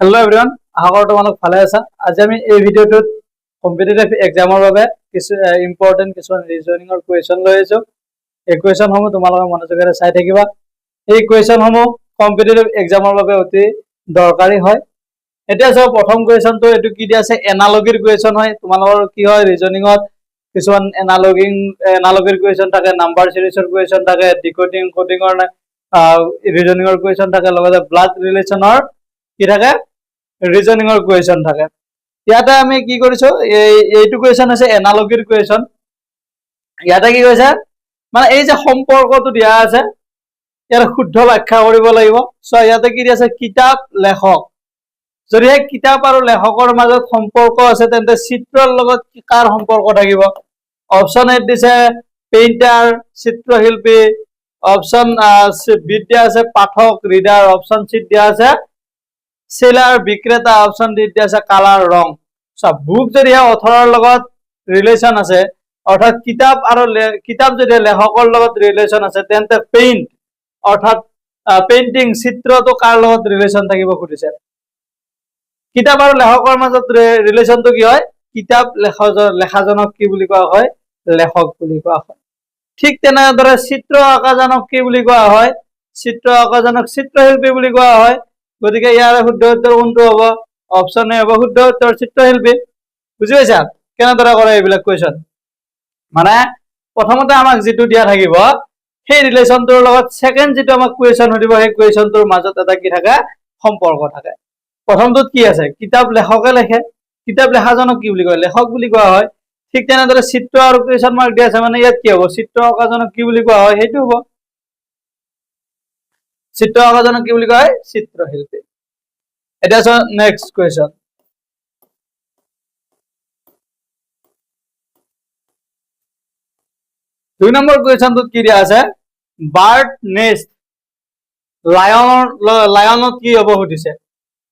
Hello everyone आशा करो তোমালোক ভালে আছা। আজি আমি এই ভিডিওটোত কম্পিটিটিভ এক্সামৰ বাবে কিছু ইম্পৰ্টেন্ট কিছুমান ৰিজনিংৰ কোৱেশ্চন লৈ আহিছো। এই কোৱেশ্চনসমূহ তোমালোকে মনোযোগেৰে চাই থাকিবা। এই কোৱেশ্চনসমূহ কম্পিটিটিভ এক্সামৰ বাবে অতি দৰকাৰী হয়। এতিয়া চাও প্ৰথম কোৱেশ্চনটো এটো কি দিয়া আছে এনালজিৰ কোৱেশ্চন হয়। তোমালোকৰ কি হয় ৰিজনিংত কিছুমান এনালজিৰ কোৱেশ্চন থাকে, নাম্বাৰ সিৰিজৰ কোৱেশ্চন থাকে, ডিকোডিং কোডিংৰ ৰিজনিংৰ কোৱেশ্চন থাকে, লগতে ব্লাড ৰিলেচনৰ কি থাকে ৰিজনিংৰ কোৱেশ্চন থাকে। ইয়াতে আমি কি কৰিছো এইটো কোৱেশ্চন আছে এনালজিৰ কোৱেশ্চন। ইয়াতে কি কৈছে মানে এই যে সম্পৰ্কটো দিয়া আছে ইয়াৰ শুদ্ধ ব্যাখ্যা কৰিব লাগিব। সো ইয়াতে কি দিয়া আছে কিতাপ লেখক, যদি কিতাপ আৰু লেখকৰ মাজত সম্পৰ্ক আছে তেন্তে চিত্ৰৰ লগত কাৰ সম্পৰ্ক থাকিব। অপচন এ দিছে পেইন্টাৰ চিত্ৰশিল্পী, অপচন বি দিয়া আছে পাঠক ৰিডাৰ, অপচন সি দিয়া আছে সেলাৰ বিক্ৰেতা, অপশন ডি দিয়া আছে কালাৰ ৰং। সব বুক যদি অথৰৰ লগত ৰিলেশন আছে অৰ্থাৎ কিতাপ যদি লেখকৰ লগত ৰিলেশন আছে তেন্তে পেইন্ট অৰ্থাৎ পেইন্টিং চিত্ৰটো কাৰ লগত ৰিলেশন থাকিব খুদিছে। কিতাপ আৰু লেখকৰ মাজত ৰিলেশনটো কি হয়, কিতাপ লেখাজনক কি বুলি কোৱা হয়, লেখক বুলি কোৱা হয়। ঠিক তেনেদৰে চিত্ৰ আঁকাজনক কি বুলি কোৱা হয়, চিত্ৰ আঁকাজনক চিত্ৰশিল্পী বুলি কোৱা হয়। গতিকে ইয়াৰ শুদ্ধ উত্তৰ কোনটো হ'ব, অপচন এ হ'ব শুদ্ধ উত্তৰ চিত্ৰশিল্পী। বুজি পাইছা কেনেদৰে কৰে এইবিলাক কুৱেশ্যন। মানে প্ৰথমতে আমাক যিটো দিয়া থাকিব সেই ৰিলেশনটোৰ লগত সেকেন্ড যিটো আমাক কুৱেশ্যন সুধিব সেই কুৱেশ্যনটোৰ মাজত এটা কি থাকে সম্পৰ্ক থাকে। প্ৰথমটোত কি আছে কিতাপ লেখকে লেখে, কিতাপ লেখাজনক কি বুলি কয়, লেখক বুলি কোৱা হয়। ঠিক তেনেদৰে চিত্ৰ আৰু কুৱেশ্যন মাৰ্ক দিয়া আছে মানে ইয়াত কি হ'ব চিত্ৰ অঁকাজনক কি বুলি কোৱা হয় সেইটো হ'ব, চিত্ৰ অঁকাজনক কি বুলি কোৱা হয় চিত্ৰশিল্পী। এটা আছে নেক্সট কুৱেশ্যন। দুই নম্বৰ কুৱেশ্যনটোত কি দিয়া আছে বাৰ্ড নেষ্ট লায়নত কি হ'ব সুধিছে।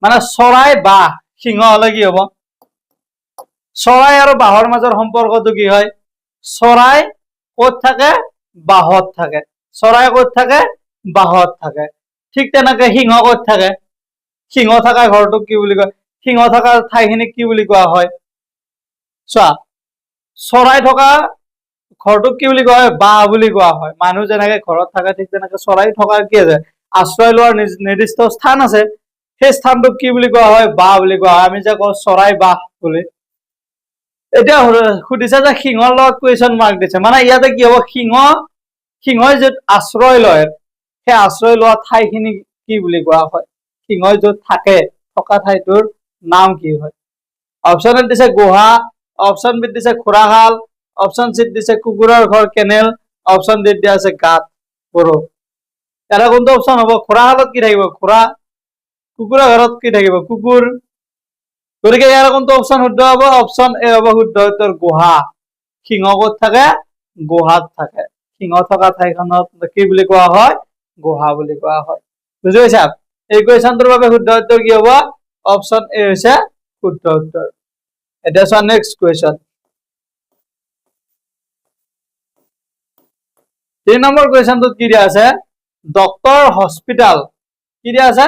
মানে চৰাই বাহ, সিংহ হলে কি হ'ব, চৰাই আৰু বাহৰ মাজৰ সম্পৰ্কটো কি হয়, চৰাই ক'ত থাকে বাহত থাকে, চৰাই ক'ত থাকে বাহত থাকে। ঠিক তেনেকে সিংহ ক'ত থাকে, সিংহ থকা ঘৰটোক কি বুলি কয়, সিংহ থকা ঠাইখিনিক কি বুলি কোৱা হয়। চোৱা চৰাই থকা ঘৰটোক কি বুলি কোৱা হয় বাহ বুলি কোৱা হয়। মানুহ যেনেকে ঘৰত থাকে ঠিক তেনেকে চৰাই থকা কি আছে আশ্ৰয় লোৱাৰ নিৰ্দিষ্ট স্থান আছে, সেই স্থানটোক কি বুলি কোৱা হয় বাহ বুলি কোৱা হয়। আমি যে কওঁ চৰাই বাহ বুলি। এতিয়া সুধিছে যে সিংহৰ লগত কুৱেশ্যন মাৰ্ক দিছে, মানে ইয়াতে কি হ'ব সিংহই য'ত আশ্ৰয় লয় সেই আশ্ৰয় লোৱা ঠাইখিনি কি বুলি কোৱা হয়, সিংহই য'ত থাকে থকা ঠাইটোৰ নাম কি হয়। অপচন এ দিছে গুহা, অপচন বি দিছে খুৰাহাল, অপচন সি দিছে কুকুৰৰ ঘৰ কেনেল, অপচন ডি দিয়া আছে গাত গৰু। এটা কোনটো অপচন হ'ব, খুৰাহালত কি থাকিব খুৰা, কুকুৰৰ ঘৰত কি থাকিব কুকুৰ। গতিকে ইয়াৰ কোনটো অপচন শুদ্ধ হ'ব, অপচন এ হ'ব শুদ্ধ উত্তৰ গুহা। সিংহ ক'ত থাকে গুহাত থাকে, সিংহ থকা ঠাইখনত কি বুলি কোৱা হয় গুহা বুলি কোৱা হয়। বুজি পাইছা এই কুৱেশ্যনটোৰ বাবে শুদ্ধ উত্তৰ কি হ'ব, অপচন এ হৈছে শুদ্ধ উত্তৰ। এতিয়া চোৱা নেক্সট কুৱেশ্যন। 3 নম্বৰ কুৱেশ্যনটোত কি দিয়া আছে ডক্তৰ হস্পিটাল, কি দিয়া আছে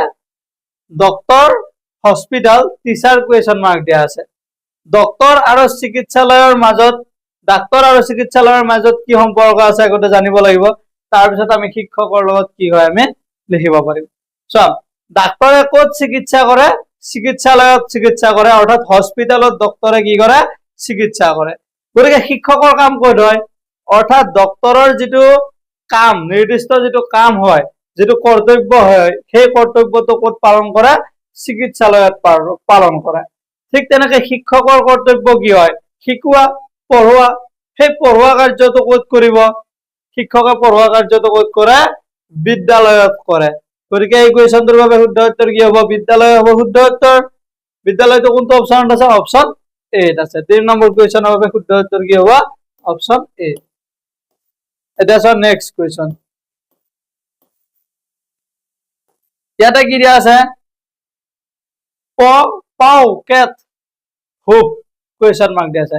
doctor hospital teacher question mark দিয়া আছে। ডক্তৰ আৰু চিকিৎসালয়ৰ মাজত কি সম্পৰ্ক আছে আগতে জানিব লাগিব, তাৰপিছত আমি শিক্ষকৰ লগত কি হয় আমি লিখিব পাৰিম। চোৱা ডাক্তৰে ক'ত চিকিৎসা কৰে, চিকিৎসালয়ত চিকিৎসা কৰে, অৰ্থাৎ হস্পিটালত ডক্তৰে কি কৰে চিকিৎসা কৰে। গতিকে শিক্ষকৰ কাম ক'ত হয়, অৰ্থাৎ ডক্তৰৰ যিটো কাম নিৰ্দিষ্ট যিটো কাম হয়, যিটো কৰ্তব্য হয় সেই কৰ্তব্যটো ক'ত পালন কৰে চিকিৎসালয়ত পালন কৰে। ঠিক তেনেকে শিক্ষকৰ কৰ্তব্য কি হয় শিকোৱা পঢ়োৱা, সেই পঢ়োৱা কাৰ্যটো ক'ত কৰিব, শিক্ষকে পঢ়োৱা কাৰ্যটো ক'ত কৰে বিদ্যালয়ত কৰে। গতিকে এই কুৱেশ্যনটোৰ বাবে শুদ্ধ উত্তৰ কি হ'ব বিদ্যালয় হ'ব শুদ্ধ উত্তৰ। বিদ্যালয়টো কোনটো অপচনত আছে, অপচন এ আছে। 3 নম্বৰ কুৱেশ্যনৰ বাবে শুদ্ধ উত্তৰ কি হ'ব অপচন এ। এটা চোৱা নেক্সট কুৱেশ্যন। ইয়াতে কি দিয়া আছে পাও কেট হুপ কুৱেশ্যন মাৰ্ক দিয়া আছে।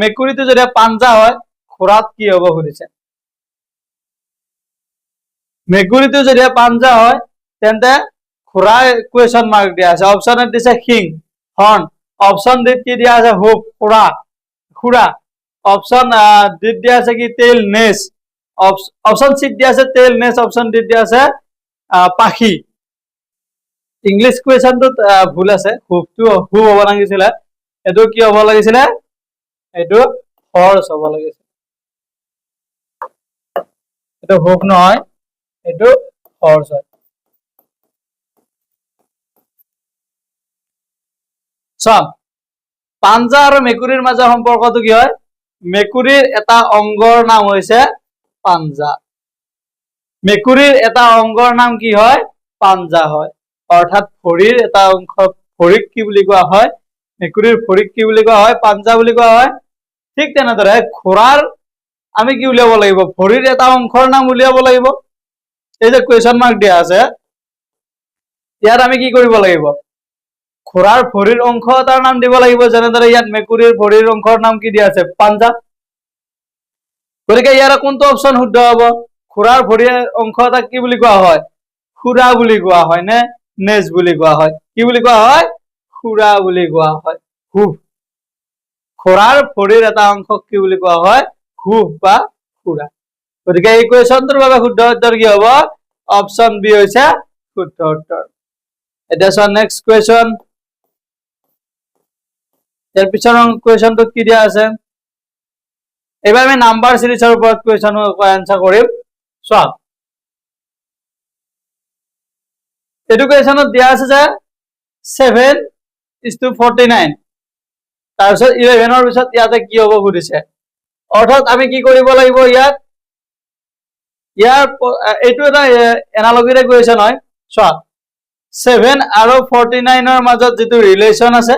মেকুৰীটো যদি পাঞ্জা হয় ঘোঁৰাত কি হ'ব সুধিছে। মেকুৰীটো যদি পাঞ্জা হয় তেন্তে খুৰা কুৱেশ্যন মাৰ্ক দিয়া আছে, অপশ্যন এ দিছে শিং হৰ্ণ, অপশ্যন ডিত কি দিয়া আছে হুপ খুৰা খুৰা, অপশ্যন ডিত দিয়া আছে কি টেইল নেজ, অপশ্যন চিত দিয়া আছে টেইল নেজ, অপশ্যন ডিত দিয়া আছে পাখি। ইংলিছ কুৱেশ্যনটোত ভুল আছে, হুপটো হুপ হ'ব লাগিছিলে, এইটো কি হ'ব লাগিছিলে, এইটো হৰ্চ হ'ব লাগিছিলে, এইটো হুপ নহয়, এইটো হৰ্চ হয়। চাম পাঞ্জা আৰু মেকুৰীৰ মাজৰ সম্পৰ্কটো কি হয়, মেকুৰীৰ এটা অংগৰ নাম হৈছে পাঞ্জা, মেকুৰীৰ এটা অংগৰ নাম কি হয় পাঞ্জা হয়, অৰ্থাৎ ভৰিৰ এটা অংশ, ভৰিক কি বুলি কোৱা হয়, মেকুৰীৰ ভৰিক কি বুলি কোৱা হয় পাঞ্জা বুলি কোৱা হয়। ঠিক তেনেদৰে ঘোঁৰাৰ আমি কি উলিয়াব লাগিব, ভৰিৰ এটা অংশৰ নাম উলিয়াব লাগিব। এই যে কুৱেশ্যন মাৰ্ক দিয়া আছে ইয়াত আমি কি কৰিব লাগিব, ঘোঁৰাৰ ভৰিৰ অংশ এটাৰ নাম দিব লাগিব, যেনেদৰে ইয়াত মেকুৰীৰ ভৰিৰ অংশৰ নাম কি দিয়া আছে পাঞ্জা, গতিকে ইয়াৰ কোনটো অপশ্যন শুদ্ধ হ'ব, ঘোঁৰাৰ ভৰিৰ অংশ এটা কি বুলি কোৱা হয় খুৰা বুলি কোৱা হয় নে নেজ বুলি কোৱা হয়, কি বুলি কোৱা হয় খুৰা বুলি কোৱা হয়, হুফ, ঘোঁৰাৰ ভৰিৰ এটা অংশক কি বুলি কোৱা হয় হুফ বা খুৰা, গতিকে এই কুৱেশ্যনটোৰ বাবে শুদ্ধ উত্তৰ কি হ'ব, অপশ্যন বি হৈছে শুদ্ধ উত্তৰ। এতিয়া চোৱা নেক্সট কুৱেশ্যন, ইয়াৰ পিছৰ কুৱেশ্যনটোত কি দিয়া আছে, এইবাৰ আমি নাম্বাৰ সিৰিজৰ ওপৰত কুৱেশ্যন আনসাৰ কৰিম। চোৱা এইটো কুৱেশ্যনত দিয়া আছে যে 7:49, তাৰপিছত 11ৰ পিছত ইয়াতে কি হ'ব সুধিছে, অৰ্থাৎ আমি কি কৰিব লাগিব, ইয়াৰ এইটো এটা এনালজিৰে কুৱেশ্যন হয়। চোৱা 7 আৰু 49ৰ মাজত যিটো ৰিলেশ্যন আছে,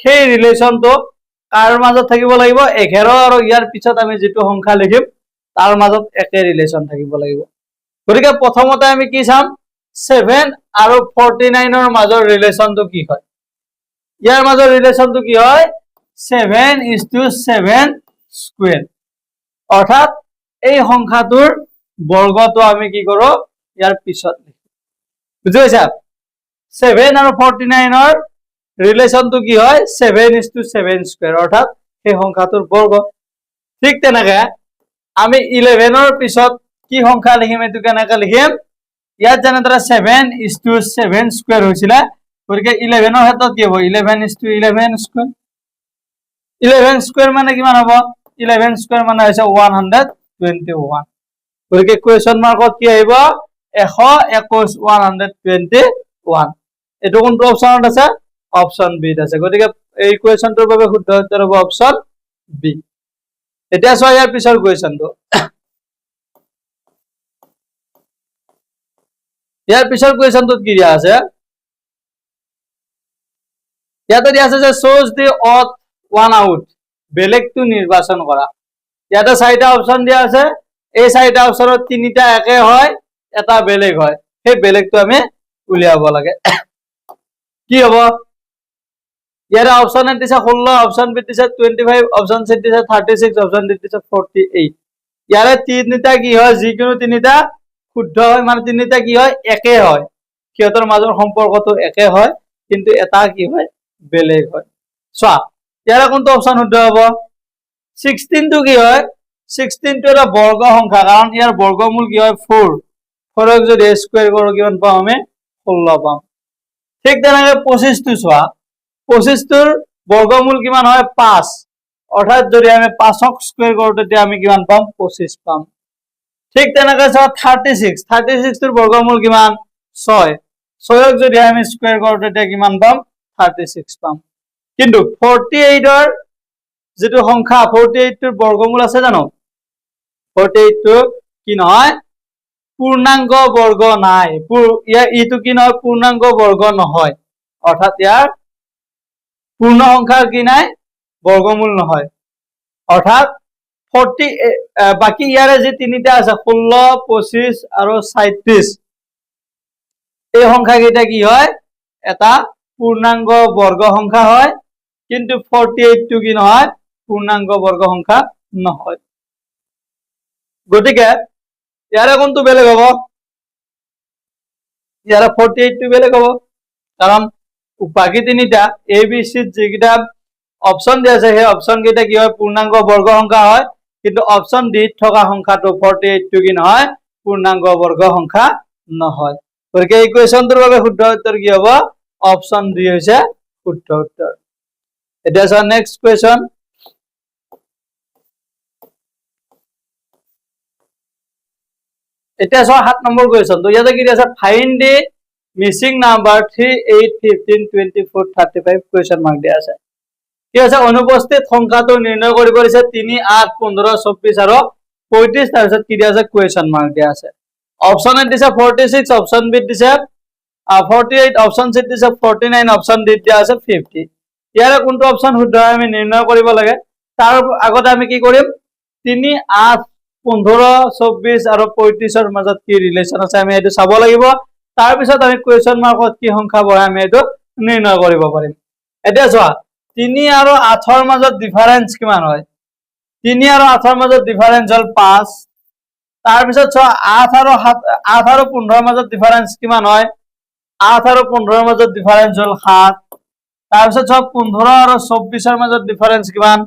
সেই ৰিলেশ্যনটো কাৰ মাজত থাকিব লাগিব, 11 আৰু ইয়াৰ পিছত আমি যিটো সংখ্যা লিখিম তাৰ মাজত একে ৰিলেশ্যন থাকিব লাগিব। গতিকে প্ৰথমতে আমি কি চাম, 7 আৰু 49ৰ মাজৰ ৰিলেশ্যনটো কি হয়, ইয়াৰ মাজৰ ৰিলেশ্যনটো কি হয় 7:7 স্কুৱেৰ, অৰ্থাৎ এই সংখ্যাটোৰ বৰ্গটো আমি কি কৰো ইয়াৰ পিছত লিখো, বুজি পাইছা, 7 আৰু 49ৰ ৰিলেশ্যনটো কি হয় 7:7 স্কুৱেৰ, অৰ্থাৎ সেই সংখ্যাটোৰ বৰ্গ। ঠিক তেনেকে আমি 11ৰ পিছত কি সংখ্যা লিখিম, এইটো কেনেকে লিখিম, ইয়াত যেনেদৰে 7:7 স্কুৱেৰ হৈছিলে, গতিকে 11ৰ ক্ষেত্ৰত কি হ'ব 11:11 স্কুৱেৰ, 11 স্কুৱেৰ মানে কিমান হ'ব, 11 স্কুৱেৰ মানে হৈছে 121, গতিকে কুৱেশ্যন মাৰ্কত কি আহিব 121, 121, এইটো কোনটো অপশ্যনত আছে, অপশ্যন বিত আছে, গতিকে এই কুৱেশ্যনটোৰ বাবে শুদ্ধ উত্তৰ হ'ব অপশ্যন বি। এতিয়া চোৱা ইয়াৰ পিছৰ কুৱেশ্যনটো, ইয়াৰ পিছৰ কুৱেশ্যনটোত কি দিয়া আছে, ইয়াতে দিয়া আছে যে choose the odd one out, বেলেগটো নিৰ্বাচন কৰা, ইয়াতে 4টা অপশ্যন দিয়া আছে, এই 4টা অপশ্যনত 3টা একে হয়, এটা বেলেগ হয়, সেই বেলেগটো আমি উলিয়াব লাগে। কি হ'ব, ইয়াৰে অপশ্যন এ দিছে 16, অপশ্যন বি দিছে 25, অপশ্যন চি দিছে 36, অপশ্যন ডি দিছে 48, ইয়াৰে 3টা কি হয়, যিকোনো 3টা শুদ্ধ হয়, মানে 3টা কি হয় একে হয়, সিহঁতৰ মাজৰ সম্পৰ্কটো একে হয়, কিন্তু এটা কি হয় বেলেগ হয়। চোৱা ইয়াৰে কোনটো অপশ্যন শুদ্ধ হ'ব, 16 টো কি হয়, 16 টো এটা বৰ্গ সংখ্যা, কাৰণ ইয়াৰ বৰ্গমূল কি হয় 4, 4ক যদি স্কুৱেৰ কৰো কিমান পাম আমি 16 পাম। ঠিক তেনেকে 25 টো চোৱা, 25 টোৰ বৰ্গমূল কিমান হয় 5, অৰ্থাৎ যদি আমি 5ক স্কুৱেৰ কৰো তেতিয়া আমি কিমান পাম 25 পাম। ঠিক তেনেকে চোৱা 36 টোৰ বৰ্গমূল কিমান 6, 6ক যদি আমি স্কুৱেৰ কৰো তেতিয়া কিমান পাম 36 পাম। কিন্তু 48ৰ যিটো সংখ্যা, 48 টোৰ বৰ্গমূল আছে জানো, 48 টো কি নহয় পূৰ্ণাংগ বৰ্গ নাই, ইটো কি নহয় পূৰ্ণাংগ বৰ্গ নহয়, অৰ্থাৎ ইয়াৰ পূৰ্ণ সংখ্যাৰ কি নাই বৰ্গমূল নহয়, অৰ্থাৎ 40 বাকি ইয়াৰে যি 3টা আছে 16, 25 আৰু 37, এই সংখ্যা কেইটা কি হয় এটা পূৰ্ণাংগ বৰ্গ সংখ্যা হয়, কিন্তু 48 টো কি নহয় পূৰ্ণাংগ বৰ্গ সংখ্যা নহয়। গতিকে ইয়াৰে কোনটো বেলেগ হ'ব, ইয়াৰ 48 টো বেলেগ হ'ব কাৰণ বাকি তিনিটা এ বি সি যেটা অপশন দিয়া আছে সেই অপশন কেইটা কি হয় পূৰ্ণাংগ বৰ্গ সংখ্যা হয় কিন্তু অপশন ডি থকা সংখ্যাটো 48 টো কি নহয় পূৰ্ণাংগ বৰ্গ সংখ্যা নহয় গতিকে এই কোৱেশ্চনটোৰ বাবে শুদ্ধ উত্তৰ কি হ'ব অপশন ডি হৈছে শুদ্ধ উত্তৰ এটা আছে নেক্সট কোৱেশ্চন এটা আছে 7 নম্বৰ কোৱেশ্চন তো ইয়াতে কি দিয়া আছে find the missing number 3 8 15 24 35 question mark দিয়া আছে কি আছে অনুপস্থিত সংখ্যাটো নিৰ্ণয় কৰিব দিছে 3 8 15 24 আৰু 35 তাৰ পিছত কি দিয়া আছে কোৱেশ্চন মাৰ্ক দিয়া আছে অপশন এ দিছে 46 অপশন বি দিছে 48 অপশন সি দিছে 49 অপশন ডি দিয়া আছে 50 ইয়াৰে কোনটো অপশন শুদ্ধ আমি নিৰ্ণয় কৰিব লাগে তাৰ আগতে আমি কি কৰিম 3 8 15 24 আৰু 35 ৰ মাজত কি ৰিলেচন আছে আমি এটো চাব লাগিব তাৰ পিছত আমি কোৱেশ্চন মাৰ্কত কি সংখ্যা বঢ়াই আমি এটো নিৰ্ণয় কৰিব পাৰিম এতিয়া চোৱা 3 আৰু 8 ৰ মাজত ডিফাৰেন্স কিমান হয় 3 আৰু 8 ৰ মাজত ডিফাৰেন্স হল 5 তাৰ পিছত চোৱা 8 আৰু 15 ৰ মাজত ডিফাৰেন্স কিমান হয় 8 আৰু 15 ৰ মাজত ডিফাৰেন্স হল 7 তাৰ পিছত চোৱা 15 আৰু 24 ৰ মাজত ডিফাৰেন্স কিমান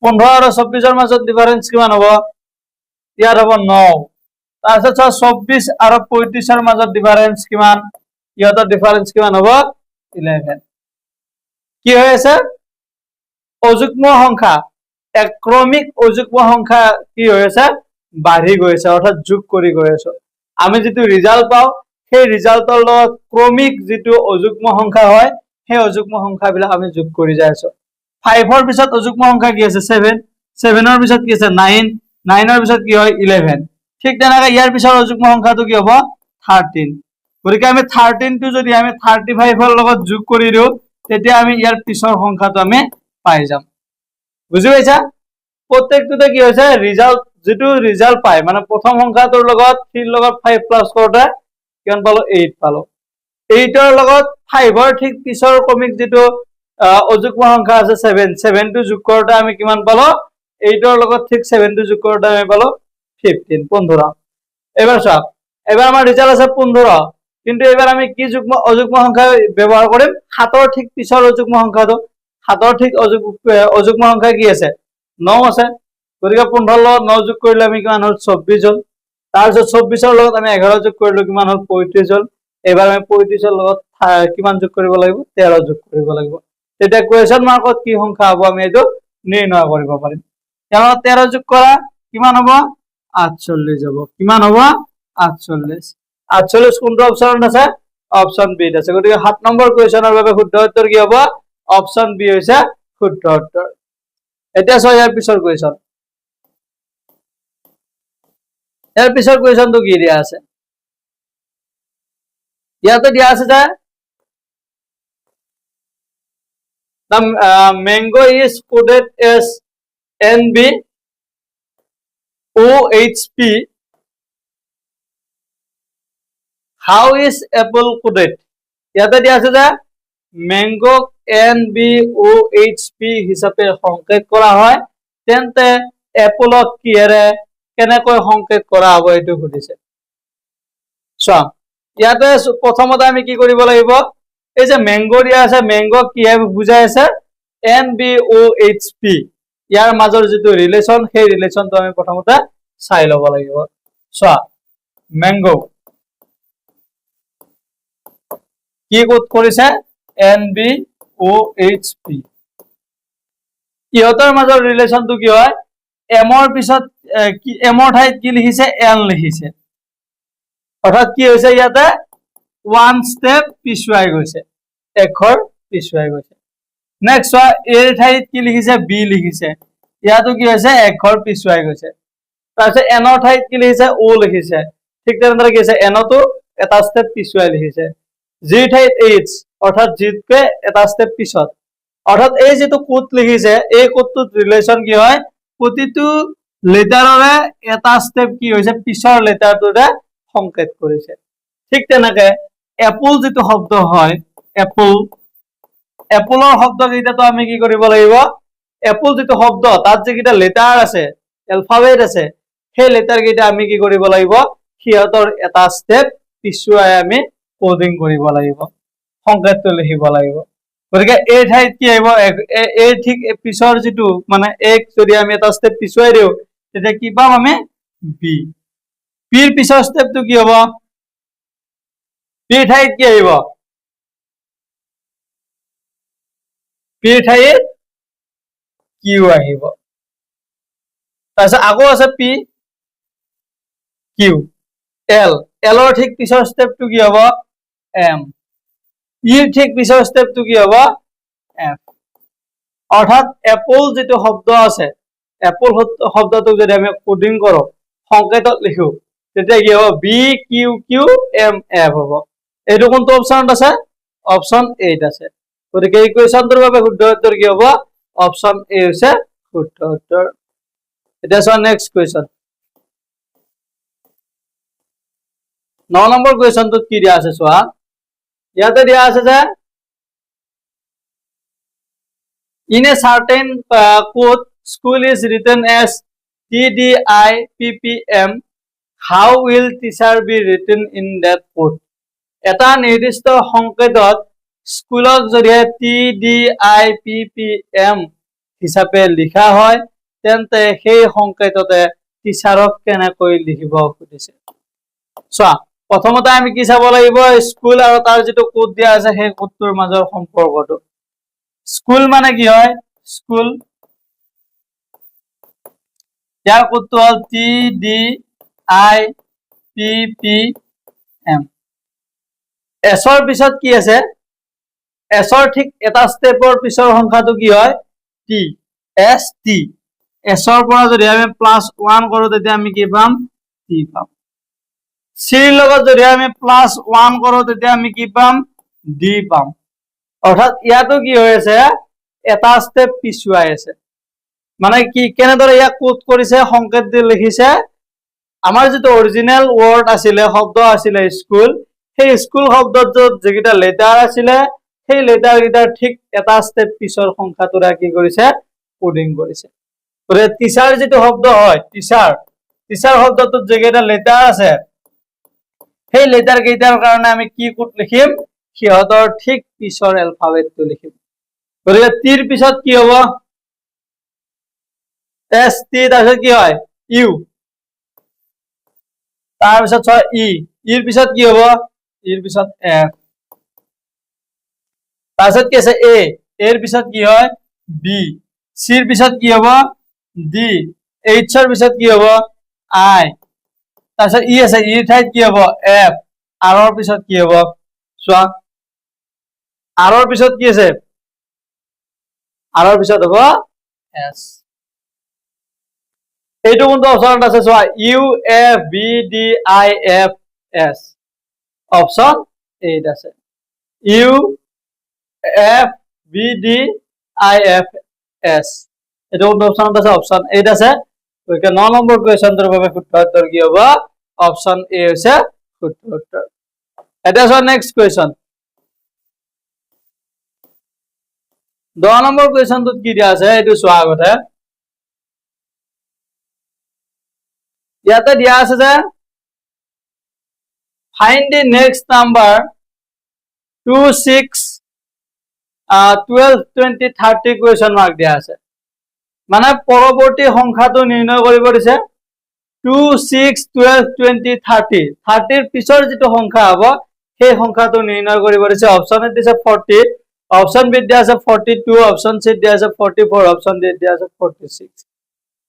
15 আৰু 24 ৰ মাজত ডিফাৰেন্স কিমান হ'ব ইয়াত হ'ব 9 তাৰ পিছত চোৱা 24 আৰু 35 ৰ মাজত ডিফাৰেন্স কিমান ইয়াতৰ ডিফাৰেন্স কিমান হ'ব 11 কি হৈ আছে অযুগ্ম সংখ্যা ক্ৰমিক অযুগ্ম সংখ্যা কি হৈ আছে বাঢ়ি গৈ আছে অৰ্থাৎ যোগ কৰি গৈ আছে আমি যেটো ৰিজাল্ট পাও সেই ৰিজাল্টৰ লগত ক্ৰমিক যেটো অযুগ্ম সংখ্যা হয় সেই অযুগ্ম সংখ্যাবিলাক আমি যোগ কৰি যাই আছো 5 ৰ পিছত অযুগ্ম সংখ্যা কি আছে 7 7 ৰ পিছত কি আছে 9 9 ৰ পিছত কি হয় 11 ঠিক তেনেকৈ ইয়াৰ পিছত অযুগ্ম সংখ্যাটো কি হ'ব 13 গতিকে আমি 13 টো যদি আমি 35 ৰ লগত যোগ কৰি দিও তেতিয়া আমি ইয়াৰ পিছৰ সংখ্যাটো আমি পাই যাম বুজি পাইছা প্ৰত্যেকটোতে কি হৈছে ৰিজাল্ট যেটো ৰিজাল্ট পায় মানে প্ৰথম সংখ্যাটোৰ লগত 3 ৰ লগত 5 প্লাস কৰোতে কিমান পালো 8 পালো 8 ৰ লগত 5 ৰ ঠিক পিছৰ ক্ৰমিক যেটো অযুগ্ম সংখ্যা আছে 7 7 টো যোগ কৰোতে আমি কিমান পালো 8 ৰ লগত ঠিক 7 টো যোগ কৰোতে আমি পালো 15 15 এবাৰ চোৱা এবাৰ আমাৰ ৰিজাল্ট আছে 15 কিন্তু এবাৰ আমি কি যুগ্ম অযুগ্ম সংখ্যা ব্যৱহাৰ কৰিম 7 ৰ ঠিক পিছৰ অযুগ্ম সংখ্যাটো 7 ৰ ঠিক অযুগ্ম সংখ্যা কি আছে 9 আছে গতিকে 15 লগত 9 যোগ কৰিলে আমি কিমান হল 24 হল তাৰ পিছত 24 ৰ লগত আমি 11 যোগ কৰিলে কিমান হল 35 হল এবাৰ আমি 35 ৰ লগত কিমান যোগ কৰিব লাগিব 13 যোগ কৰিব লাগিব তেতিয়া কোৱেশ্চন মাৰ্কত কি সংখ্যা হ'ব আমি এটো নিৰ্ণয় কৰিব পাৰিম কাৰণ 13 যোগ কৰা কিমান হ'ব 48 হ'ব কিমান হ'ব 48 48 কোনটো অপচনত আছে অপচন বি আছে গতিকে 7 নম্বৰ কোৱেশ্চনৰ বাবে শুদ্ধ উত্তৰ কি হ'ব অপচন বি হৈছে শুদ্ধ উত্তৰ এটা সহ ইয়াৰ পিছৰ কোৱেশ্চন ইয়াৰ পিছৰ কোৱেশ্চনটো কি দিয়া আছে ইয়াতে দিয়া আছে যে the mango is coded as NBOHP how is apple coded ইয়াতে দিয়া আছে যে mango NBOHP হিচাপে সংকেত কৰা হয় তেন্তে এপলক কিহেৰে কেনেকৈ সংকেত কৰা হ'ব এটো সুধিছে চোৱা ইয়াতে প্ৰথমতে আমি কি কৰিব লাগিব এই যে ম্যাঙ্গো দিয়া আছে ম্যাঙ্গো কিহে বুজাই আছে NBOHP ইয়াৰ মাজৰ যেটো ৰিলেচন সেই ৰিলেচনটো আমি প্ৰথমতে চাই ল'ব লাগিব চোৱা ম্যাঙ্গো কি কোড কৰিছে NBOHP ইহতৰ মাজৰ ৰিলেচনটো কি হয় m ৰ পিছত m ৰ ঠাইত কি লিখিছে n লিখিছে অৰ্থাৎ কি হৈছে ইয়াতে ওয়ান স্টেপ পিছুৱাই গৈছে এখৰ পিছুৱাই গৈছে নেক্সট a ৰ ঠাইত কি লিখিছে b লিখিছে ইয়াতো কি হৈছে এখৰ পিছুৱাই গৈছে তাৰপিছত n ৰ ঠাইত কি লিখিছে o লিখিছে ঠিক তেনেদৰে কি হৈছে n তো এটা স্টেপ পিছুৱাই লিখিছে g ঠাইত h অৰ্থাৎ g কে এটা স্টেপ পিছত অৰ্থাৎ এই যেটো কোড লিখিছে এই কোডটোত ৰিলেচন কি হয় প্ৰতিটো লেটাৰৰে এটা স্টেপ কি হৈছে পিছৰ লেটাৰটোৰে সংকেত কৰিছে ঠিক তেনেকৈ এপল যেটো শব্দ হয় এপলৰ শব্দ কেইটাটো আমি কি কৰিব লাগিব এপল যেটো শব্দ তাত যে কিটা লেটাৰ আছে এলফাবেট আছে সেই লেটাৰ কেইটা আমি কি কৰিব লাগিব হিয়তৰ এটা স্টেপ পিছুৱাই আমি কোডিং কৰিব লাগিব সংকেতটো লিখিব লাগিব গতিকে এই ঠাইত কি আহিব এই ঠিক পিছৰ যেটো মানে এক যদি আমি এটা স্টেপ পিছুৱাই দিও তেতিয়া কি পাম আমি বি পিৰ পিছৰ স্টেপটো কি হ'ব পি ঠাইত কি আহিব পি ঠাইত কিউ আহিব তাৰপিছত আকৌ আছে পি কিউ এল এলৰ ঠিক পিছৰ স্টেপটো কি হ'ব এম ইৰ ঠিক পিছৰ স্টেপটো কি হ'ব এফ অৰ্থাৎ এপল যেটো শব্দ আছে এপল শব্দটোক যদি আমি কোডিং কৰো সংকেতত লিখো তেতিয়া কি হ'ব B Q Q M F হ'ব এইটো কোনটো অপচনত আছে অপচন 8 আছে গতিকে এই কোৱেশ্চনটোৰ বাবে শুদ্ধ উত্তৰ কি হ'ব অপচন এ হৈছে শুদ্ধ উত্তৰ এটা আছে নেক্সট কোৱেশ্চন 9 নম্বৰ কোৱেশ্চনটোত কি দিয়া আছে চোৱা ইয়াতে দিয়া আছে যে in a certain code school is written as TDIPPM how will teacher be written in that code এটা নিৰ্দিষ্ট সংকেতত স্কুলত যদি TDIPPM হিচাপে লিখা হয় তেন্তে সেই সংকেততে টিচাৰক কেনেকৈ লিখিব খুজিছে চোৱা প্ৰথমতে আমি কি চাব লাগিব স্কুল আৰু তাৰ যেটো কোড দিয়া আছে সেই কোডটোৰ মাজৰ সম্পৰ্কটো স্কুল মানে কি হয় স্কুল ইয়াৰ কোডটো হল TDIPPM এছৰ পিছত কি আছে এছৰ ঠিক এটা স্টেপৰ পিছৰ সংখ্যাটো কি হয় টি এছ টি এছৰ পৰা যদি আমি +1 কৰো তেতিয়া আমি কি পাম টি পাম সিৰ লগত যদি আমি +1 কৰো তেতিয়া আমি কি পাম ডি পাম অৰ্থাৎ ইয়াতো কি হৈ আছে এটা স্টেপ পিছুৱাই আছে মানে কি কেনেদৰে ইয়াক কোড কৰিছে সংকেত দি লিখিছে আমাৰ যেটো অৰিজিনাল ওয়াৰ্ড আছিলে শব্দ আছিলে স্কুল সেই স্কুল শব্দত যেগিটা লেটাৰ আছিলে সেই লেটাৰ গিটাৰ ঠিক এটা স্টেপ পিছৰ সংখ্যাটোৰা কি কৰিছে কোডিং কৰিছে গৰে টিচাৰ যেটো শব্দ হয় টিচাৰ শব্দটোত যেগিটা লেটাৰ আছে সেই লেটাৰ গিটাৰ কাৰণে আমি কি কোড লিখিম সিহঁতৰ ঠিক পিছৰ এলফাবেটটো লিখিম গতিকে টিৰ পিছত কি হ'ব এস টি তাৰপিছত কি হয় ইউ তাৰ পিছত ই ইৰ পিছত কি হ'ব ইৰ পিছত এফ তাৰপিছত কি আছে এ এৰ পিছত কি হয় বি সিৰ পিছত কি হ'ব ডি এইচৰ পিছত কি হ'ব আই তাৰপিছত ই আছে ইৰ ঠাইত কি হ'ব এফ আৰৰ পিছত কি হ'ব চোৱা আৰৰ পিছত কি আছে আৰৰ পিছত হ'ব এস এইটো কোনটো অপচনত আছে চোৱা ইউ এফ বি ডি আই এফ এস অপচন 8 আছে ইউ এফ বি ডি আই এফ এস এইটো কোনটো অপচনত আছে অপচন 8 আছে গতিকে 9 নম্বৰ কোৱেশ্চনটোৰ বাবে শুদ্ধ উত্তৰ কি হ'ব অপচন এ হৈছে শুদ্ধ উত্তৰ এটা আছে নেক্সট কোৱেশ্চন 10 নম্বৰ কোৱেশ্চনটোত কি দিয়া আছে এইটো চোৱা আগতে ইয়াতে দিয়া আছে যে find the next number 2 6 12 20 30 question mark দিয়া আছে মানে পৰৱৰ্তী সংখ্যাটো নিৰ্ণয় কৰিব দিছে 2 6 12 20 30 30 ৰ পিছৰ যেটো সংখ্যা হ'ব সেই সংখ্যাটো নিৰ্ণয় কৰিব দিছে অপচন এ দিছে 40 অপচন বি দিয়া আছে 42 অপচন সি দিয়া আছে 44 অপচন ডি দিয়া আছে 46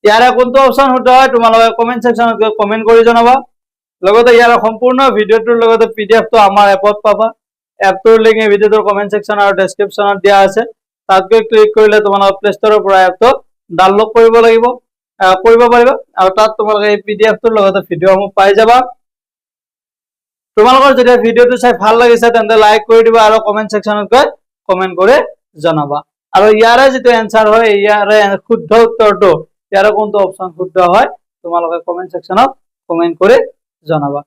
ইয়াৰে কোনটো অপচন শুদ্ধ হয় তোমালোকে কমেন্ট সেকশনত গৈ কমেন্ট কৰি জনাবা লগতে ইয়াৰ সম্পূৰ্ণ ভিডিওটোৰ লগতে পিডিএফটো আমাৰ এপত পাবা এপটোৰ লিংক এই ভিডিওটোৰ কমেন্ট সেকশন আৰু ডেসক্ৰিপচনত দিয়া আছে তাত গৈ ক্লিক কৰিলে তোমালোকে প্লে ষ্টৰৰ পৰা এপটো ডাউনলোড কৰিব পাৰিবা আৰু তাত তোমালোকে এই পিডিএফটোৰ লগতে ভিডিওসমূহ পাই যাবা তোমালোকৰ যদি ভিডিওটো চাই ভাল লাগিছে তেন্তে লাইক কৰি দিবা আৰু কমেন্ট সেকশনত গৈ কমেন্ট কৰি জনাবা আৰু ইয়াৰে যেটো এনসাৰ হয় ইয়াৰে শুদ্ধ উত্তৰটো ইয়াৰে কোনটো অপচন শুদ্ধ হয় তোমালোকে কমেন্ট সেকশনত কমেন্ট কৰি জনাবা